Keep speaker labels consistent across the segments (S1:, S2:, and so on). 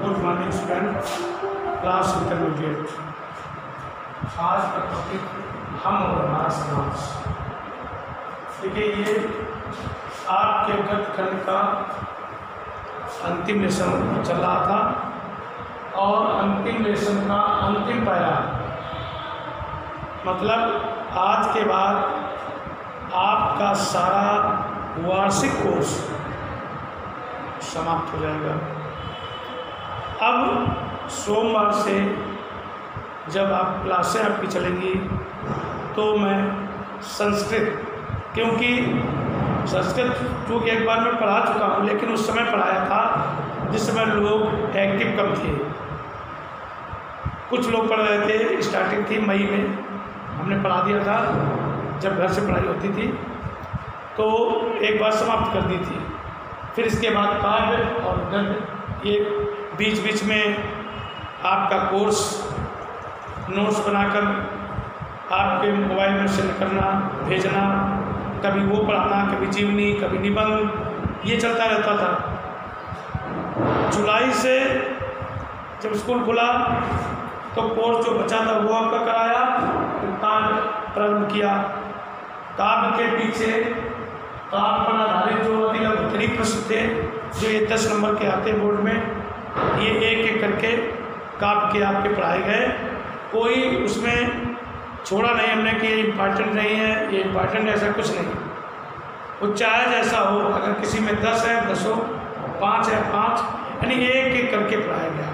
S1: Good morning student, class intermediate. आज का topic हम और हमारा समाज। देखिए, ये आपके गद्य खंड का अंतिम लेसन चल रहा था और अंतिम लेसन का अंतिम पैरा, मतलब आज के बाद आपका सारा वार्षिक कोर्स समाप्त हो जाएगा। अब सोमवार से जब आप क्लासें आपकी चलेंगी तो मैं संस्कृत, क्योंकि संस्कृत चूँकि एक बार मैं पढ़ा चुका हूँ, लेकिन उस समय पढ़ाया था जिस समय लोग एक्टिव कम थे। कुछ लोग पढ़ रहे थे, स्टार्टिंग थी मई में हमने पढ़ा दिया था, जब घर से पढ़ाई होती थी तो एक बार समाप्त कर दी थी। फिर इसके बाद काव्य और गद्य, ये बीच बीच में आपका कोर्स नोट्स बनाकर आपके मोबाइल में सेंड करना, भेजना, कभी वो पढ़ाना, कभी जीवनी, कभी निबंध, ये चलता रहता था। जुलाई से जब स्कूल खुला तो कोर्स जो बचा था वो आपका कराया, काव्य प्रारंभ किया। काव्य के पीछे काव्य पर आधारित जो उत्तरी प्रश्न थे, जो ये 10 नंबर के आते हैं बोर्ड में, ये एक एक करके काव्य के आपके पढ़ाए गए। कोई उसमें छोड़ा नहीं हमने कि ये इम्पॉर्टेंट नहीं है, ये इम्पॉर्टेंट, ऐसा कुछ नहीं। वो चाहे जैसा हो, अगर किसी में 10 है 10 हो, 5 है 5, यानी एक एक करके पढ़ाया गया।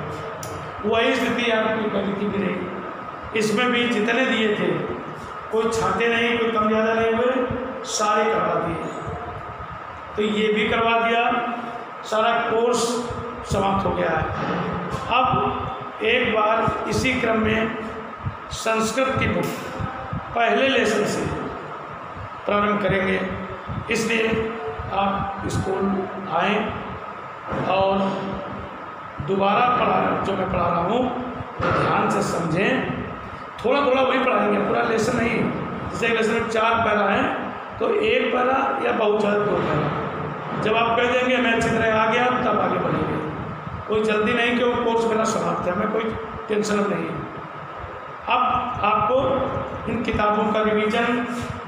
S1: वही स्थिति आपकी गद्य की भी रही। इसमें भी जितने दिए थे कोई छाटे नहीं, कोई कम ज़्यादा नहीं हुए, सारे करवा दिए। तो ये भी करवा दिया, सारा कोर्स समाप्त हो गया है। अब एक बार इसी क्रम में संस्कृत की बुक पहले लेसन से प्रारंभ करेंगे, इसलिए आप स्कूल आएँ और दोबारा जो मैं पढ़ा रहा हूँ ध्यान से समझें। थोड़ा थोड़ा वही पढ़ाएंगे, पूरा लेसन नहीं। जैसे लेसन में 4 पैरा हैं तो 1 पैरा या बहुत ज़्यादा 2 पैरा। जब आप कह देंगे मैं अच्छी तरह आ गया, तब आगे बढ़ेंगे। कोई जल्दी नहीं कि वो कोर्स मेरा समाप्त है, हमें कोई टेंशन नहीं। अब आपको इन किताबों का रिवीजन,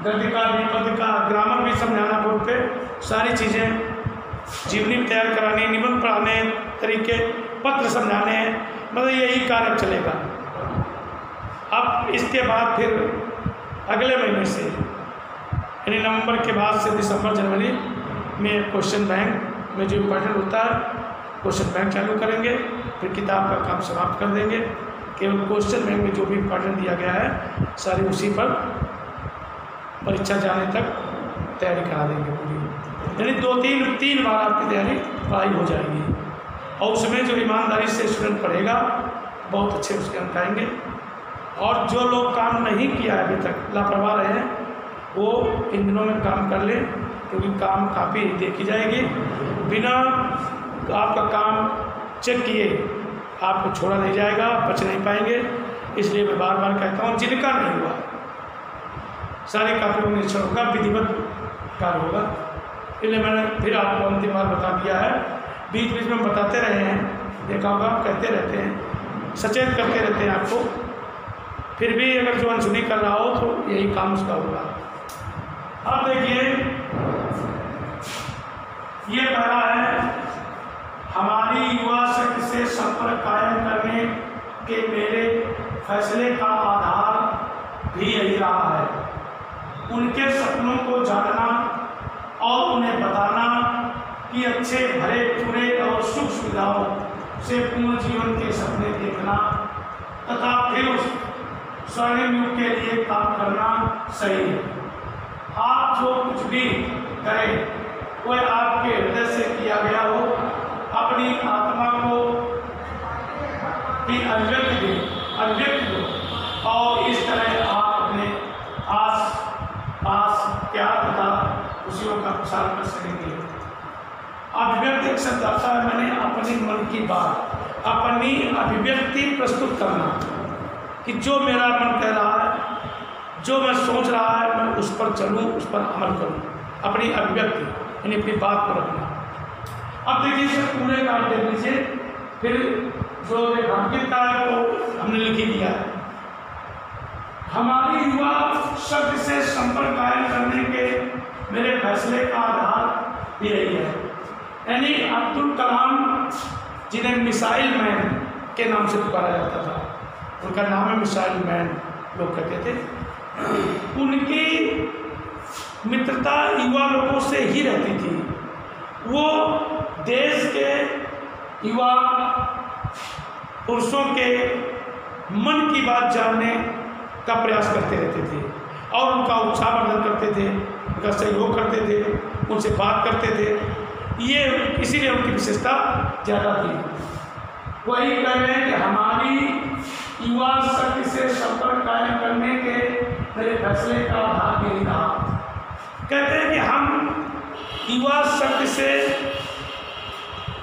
S1: गद्य का, निबंध का, ग्रामर भी समझाना बोर्ड पे, सारी चीज़ें, जीवनी भी तैयार करानी, निबंध पढ़ाने, तरीके, पत्र समझाने, मतलब यही कार्य चलेगा। अब इसके बाद फिर अगले महीने से, यानी नवंबर के बाद से दिसंबर जनवरी में क्वेश्चन बैंक में जो इम्पोर्टेंट होता है क्वेश्चन बैंक चालू करेंगे। फिर किताब का काम समाप्त कर देंगे। केवल क्वेश्चन बैंक में जो भी इम्पोर्टेंट दिया गया है सारी उसी पर परीक्षा जाने तक तैयारी करा देंगे पूरी। यानी 2-3 बार आपकी तैयारी पढ़ाई हो जाएगी और उसमें जो ईमानदारी से स्टूडेंट पढ़ेगा बहुत अच्छे उसके अंक आएंगे। और जो लोग काम नहीं किया है अभी तक, लापरवाह रहे हैं, वो इन दिनों में काम कर लें, क्योंकि काम काफ़ी देखी जाएगी। बिना आपका काम चेक किए आपको छोड़ा नहीं जाएगा, बच नहीं पाएंगे। इसलिए मैं बार बार कहता हूँ, जिनका नहीं हुआ सारी कापियों में निरीक्षण होगा, विधिवत कार्य होगा। इसलिए मैंने फिर आपको अंतिम बार बता दिया है। बीच बीच में बताते रहे हैं, देखा होगा, कहते रहते हैं, सचेत करते रहते हैं आपको। फिर भी अगर जो अनसुनी कर रहा हो तो यही काम उसका होगा। अब देखिए, ये पहला है, हमारी युवा शक्ति से संपर्क कायम करने के मेरे फैसले का आधार भी यही रहा है। उनके सपनों को जानना और उन्हें बताना कि अच्छे भरे पूरे और सुख सुविधाओं से पूर्ण जीवन के सपने देखना तथा फिर उस स्वर्णिम युग के लिए काम करना सही है। आप जो कुछ भी करें वह आपके हृदय से किया गया हो, अपनी आत्मा को भी अभिव्यक्ति दो और इस तरह आप अपने आस पास प्यार तथा खुशियों का प्रसार कर सकेंगे। अभिव्यक्ति एक शब्द आता है, मैंने अपनी मन की बात, अपनी अभिव्यक्ति प्रस्तुत करना, कि जो मेरा मन कह रहा है, जो मैं सोच रहा है, मैं उस पर चलूँ, उस पर अमल करूँ। अपनी अभिव्यक्ति यानी अपनी बात को रखना। अब देखिए, इसे पूरे का देख लीजिए फिर जो रेखांकित का है वो हमने लिख ही दिया है। हमारी युवा शक्ति से संपर्क कायम करने के मेरे फैसले का आधार भी रही है। यानी अब्दुल कलाम जिन्हें मिसाइल मैन के नाम से पुकारा जाता था, उनका नाम है मिसाइल मैन लोग कहते थे, उनकी मित्रता युवा लोगों से ही रहती थी। वो देश के युवा पुरुषों के मन की बात जानने का प्रयास करते रहते थे और उनका उत्साहवर्धन करते थे, उनका सहयोग करते थे, उनसे बात करते थे। ये इसीलिए उनकी विशेषता ज़्यादा थी। वही कह रहे हैं कि हमारी युवा शक्ति से संपर्क कायम करने के मेरे फैसले का आधार यही रहा। कहते हैं कि हम युवा शक्ति से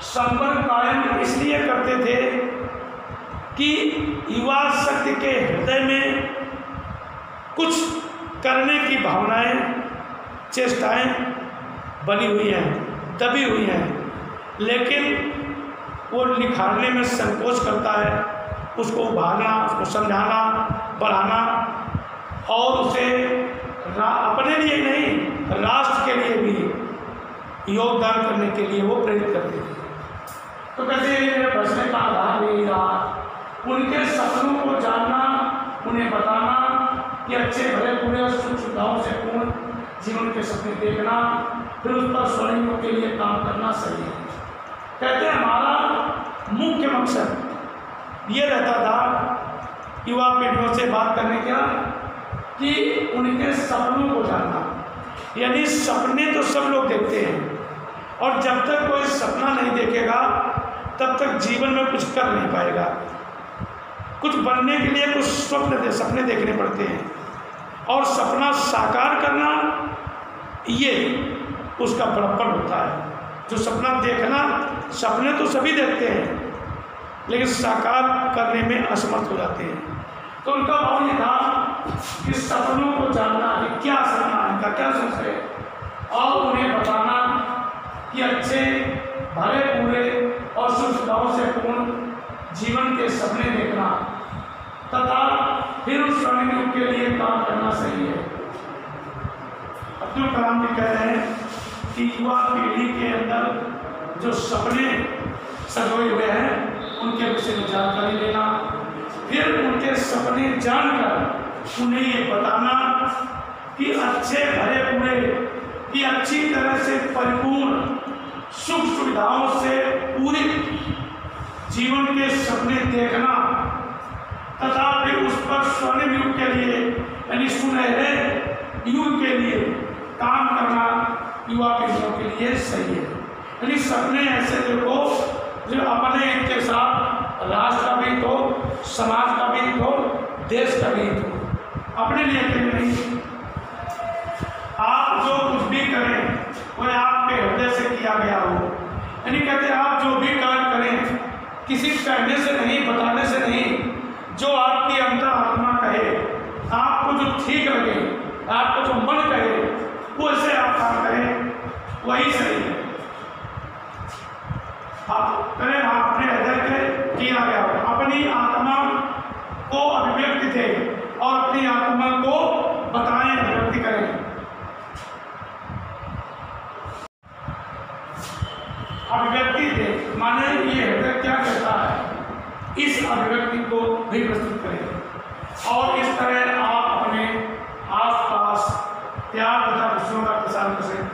S1: संपर्क कायम इसलिए करते थे कि युवा शक्ति के हृदय में कुछ करने की भावनाएं, चेष्टाएं बनी हुई हैं, दबी हुई हैं, लेकिन वो निखारने में संकोच करता है। उसको उभारना, उसको समझाना, बढ़ाना और उसे अपने लिए नहीं राष्ट्र के लिए भी योगदान करने के लिए वो प्रेरित करते थे। तो कहते हैं मेरे फैसले का आधार यही रहा। उनके सपनों को जानना, उन्हें बताना कि अच्छे भले पूरे और सुख सुविधाओं से पूर्ण जीवन के सपने देखना, फिर उस पर स्वर्णियों के लिए काम करना सही है। कहते हैं हमारा मुख्य मकसद ये रहता था युवा पीढ़ियों से बात करने का कि उनके सपनों को जानना। यानी सपने तो सब लोग देखते हैं और जब तक कोई सपना नहीं देखेगा तब तक जीवन में कुछ कर नहीं पाएगा। कुछ बनने के लिए कुछ सपने देखने पड़ते हैं और सपना साकार करना ये उसका बड़प्पन होता है। जो सपना देखना, सपने तो सभी देखते हैं लेकिन साकार करने में असमर्थ हो जाते हैं। तो उनका भाव ये था कि सपनों को जानना कि क्या सपना है, इनका क्या सोच है और उन्हें बताना कि अच्छे भरे पूरे और सुविधाओं से पूर्ण जीवन के सपने देखना तथा फिर उस स्वर्णिम युग के लिए काम करना सही है। अब्दुल कलाम जी कह रहे हैं कि युवा पीढ़ी के अंदर जो सपने सजोए हुए हैं उनके विषय में जानकारी लेना, फिर उनके सपने जानकर उन्हें ये बताना कि अच्छे भरे पूरे कि अच्छी तरह से परिपूर्ण सुख सुविधाओं से पूरी जीवन के सपने देखना तथा फिर उस पर स्वर्णिम युग के लिए यानी सुनहरे युग के लिए काम करना युवा पीढ़ियों के लिए सही है। यानी सपने ऐसे देखो जो अपने के साथ राष्ट्र का भी हो, समाज का भी हो, देश का भी हो, अपने लिए अकेले नहीं। आप जो कुछ भी करें वह आपके हृदय से किया गया हो। यानी कहते हैं आप जो भी कार्य करें किसी कहने से नहीं, बताने से नहीं, जो आपकी अंतर आत्मा कहे, आपको जो ठीक लगे, आपको जो मन कहे वो ऐसे आप काम करें, वही सही है। आप करें अपने हृदय के किया गया हो, अपनी आत्मा को अभिव्यक्ति दें और अपनी आत्मा को बताएं, अभिव्यक्ति करें। अभिव्यक्ति दे माने ये हृदय क्या कहता है, इस अभिव्यक्ति को भी प्रस्तुत करें और इस तरह आप अपने आसपास प्यार तथा खुशियों का प्रसार करें।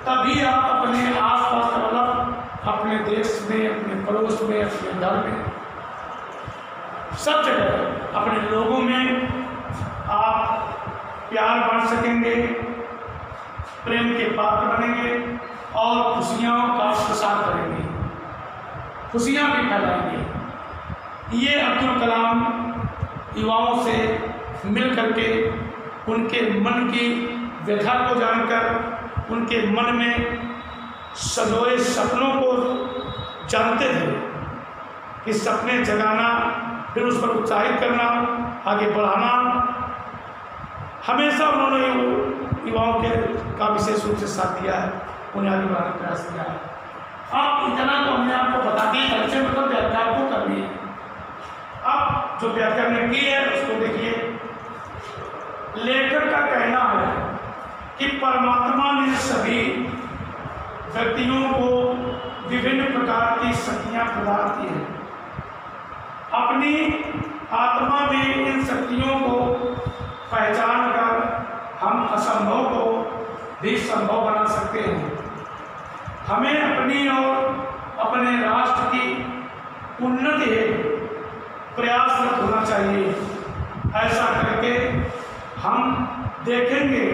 S1: तभी आप अपने आसपास का मतलब अपने देश में, अपने पड़ोस में, अपने घर में, सब जगह अपने लोगों में आप प्यार बांट सकेंगे, प्रेम के पात्र बनेंगे और खुशियों का प्रसार करेंगे, खुशियाँ भी फैलाएंगे। ये अब्दुल कलाम युवाओं से मिल करके उनके मन की व्यथा को जानकर, उनके मन में सजोए सपनों को जानते थे कि सपने जगाना, फिर उस पर उत्साहित करना, आगे बढ़ाना, हमेशा उन्होंने युवाओं के का विशेष रूप से साथ दिया है, उन्हें आगे बढ़ाने का प्रयास किया है। अब इतना तो हमने आपको बता दिया, परिचय मतलब व्याख्या जो व्याख्या ने की है उसको देखिए। लेखक का कहना है कि परमात्मा ने सभी व्यक्तियों को विभिन्न प्रकार की शक्तियां प्रदान की हैं। अपनी आत्मा में इन शक्तियों को पहचान कर हम असंभव को भी संभव बना सकते हैं। हमें अपनी और अपने राष्ट्र की उन्नति हेतु प्रयासरत होना चाहिए। ऐसा करके हम देखेंगे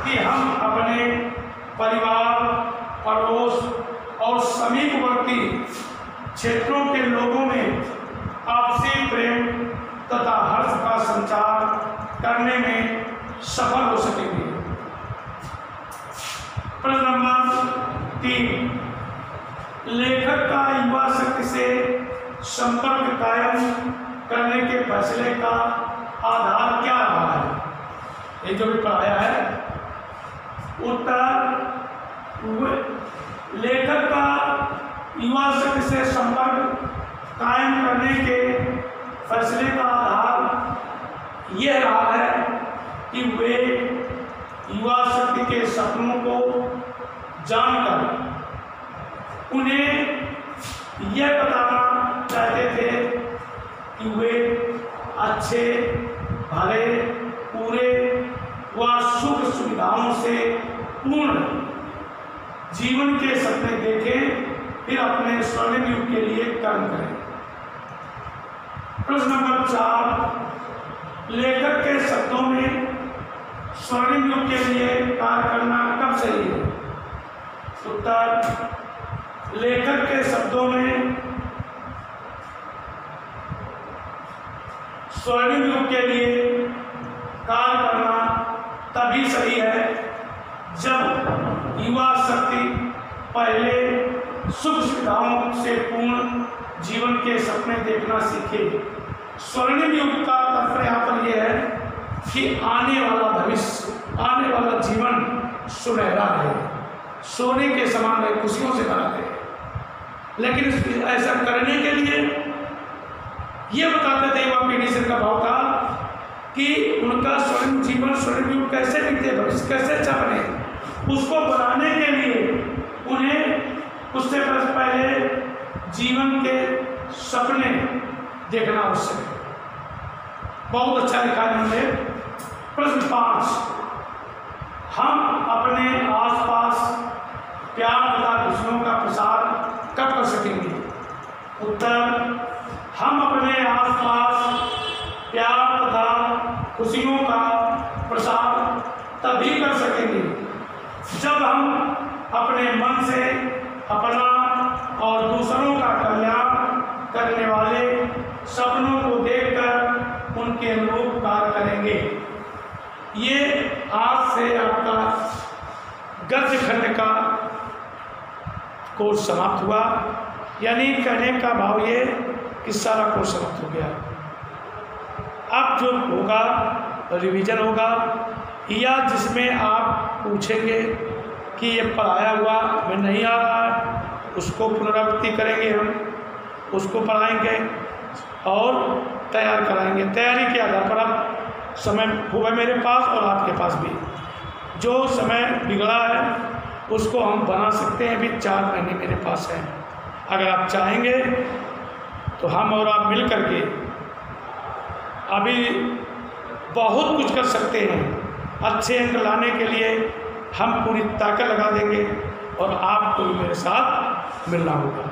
S1: कि हम अपने परिवार, पड़ोस और समीपवर्ती क्षेत्रों के लोगों में आपसी प्रेम तथा हर्ष का संचार करने में सफल हो सकेंगे। प्रश्न नंबर 3, लेखक का युवा शक्ति से संपर्क कायम करने के फैसले का आधार क्या रहा है? ये जो भी पढ़ाया है उत्तर, लेखक का युवा शक्ति से संपर्क कायम करने के फैसले का आधार यह रहा है कि वे युवा शक्ति के सपनों को जानकर उन्हें यह बताना चाहते थे कि वे अच्छे, भले, पूरे व सुख सुविधाओं से पूर्ण जीवन के सपने देखें, फिर अपने स्वर्णिम युग के लिए कर्म करें। प्रश्न नंबर 4, लेखक के शब्दों में स्वर्णिम युग के लिए कार्य करना कब सही है? उत्तर, लेखक के शब्दों में स्वर्णिम युग के लिए कार्य करना तभी सही है जब युवा शक्ति पहले सुख सुविधाओं से पूर्ण जीवन के सपने देखना सीखे। स्वर्णिम युग का तात्पर्य यहाँ पर यह है कि आने वाला भविष्य, आने वाला जीवन सुनहरा है, सोने के समान है, खुशियों से भरा है। लेकिन ऐसा करने के लिए ये बताते थे युवा पीढ़ी से का भाव था कि उनका स्वर्णिम जीवन, स्वर्णिम युग कैसे बीते, भविष्य कैसे अच्छा बने। उसको बनाने के लिए उन्हें उससे पहले जीवन के सपने देखना आवश्यक है। बहुत अच्छा लिखा है उन्होंने। प्रश्न 5, हम अपने आसपास प्यार तथा खुशियों का प्रसार कब कर सकेंगे? उत्तर, हम अपने आसपास प्यार तथा खुशियों का प्रसार तभी कर सकेंगे जब हम अपने मन से अपना और दूसरों का कल्याण करने वाले सपनों को देखकर उनके अनुरूप कार्य करेंगे। ये आज से आपका गद्य खंड का कोर्स समाप्त हुआ। यानी कहने का भाव ये कि सारा कोर्स समाप्त हो गया। अब जो होगा रिवीजन होगा, या जिसमें आप पूछेंगे कि ये पढ़ाया हुआ मैं नहीं आ रहा, उसको पुनरावृत्ति करेंगे, हम उसको पढ़ाएंगे और तैयार कराएंगे। तैयारी के आधार पर अब समय हुआ मेरे पास और आपके पास भी, जो समय बिगड़ा है उसको हम बना सकते हैं। अभी 4 महीने मेरे पास हैं। अगर आप चाहेंगे तो हम और आप मिल करके अभी बहुत कुछ कर सकते हैं। अच्छे अंक लाने के लिए हम पूरी ताकत लगा देंगे और आपको भी मेरे साथ मिलना होगा।